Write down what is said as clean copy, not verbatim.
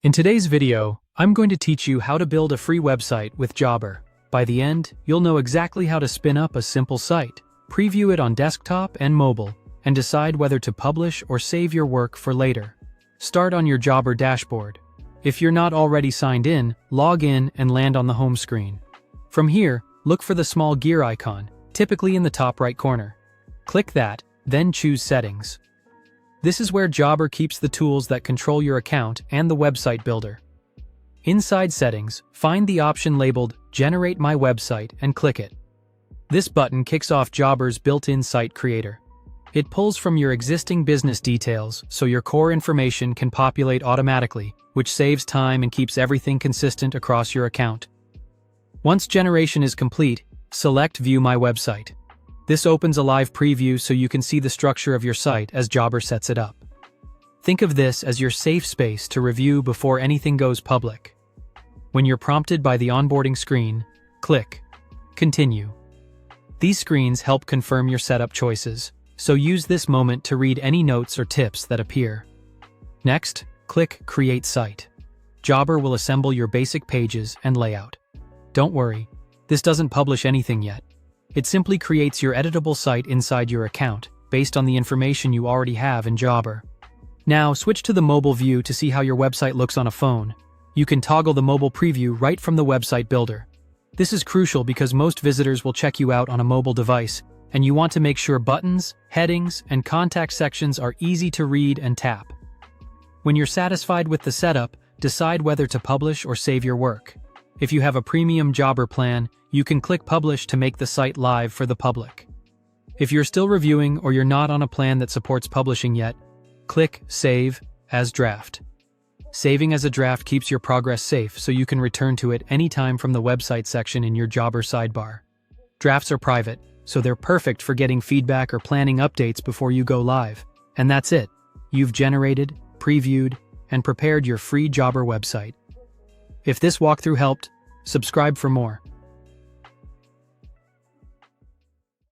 In today's video, I'm going to teach you how to build a free website with Jobber. By the end, you'll know exactly how to spin up a simple site, preview it on desktop and mobile, and decide whether to publish or save your work for later. Start on your Jobber dashboard. If you're not already signed in, log in and land on the home screen. From here, look for the small gear icon, typically in the top right corner. Click that, then choose Settings. This is where Jobber keeps the tools that control your account and the website builder. Inside Settings, find the option labeled Generate My Website and click it. This button kicks off Jobber's built-in site creator. It pulls from your existing business details so your core information can populate automatically, which saves time and keeps everything consistent across your account. Once generation is complete, select View My Website. This opens a live preview so you can see the structure of your site as Jobber sets it up. Think of this as your safe space to review before anything goes public. When you're prompted by the onboarding screen, click Continue. These screens help confirm your setup choices, so use this moment to read any notes or tips that appear. Next, click Create Site. Jobber will assemble your basic pages and layout. Don't worry, this doesn't publish anything yet. It simply creates your editable site inside your account, based on the information you already have in Jobber. Now, switch to the mobile view to see how your website looks on a phone. You can toggle the mobile preview right from the website builder. This is crucial because most visitors will check you out on a mobile device, and you want to make sure buttons, headings, and contact sections are easy to read and tap. When you're satisfied with the setup, decide whether to publish or save your work. If you have a premium Jobber plan, you can click Publish to make the site live for the public. If you're still reviewing or you're not on a plan that supports publishing yet, click Save as Draft. Saving as a draft keeps your progress safe so you can return to it anytime from the website section in your Jobber sidebar. Drafts are private, so they're perfect for getting feedback or planning updates before you go live. And that's it. You've generated, previewed, and prepared your free Jobber website. If this walkthrough helped, subscribe for more.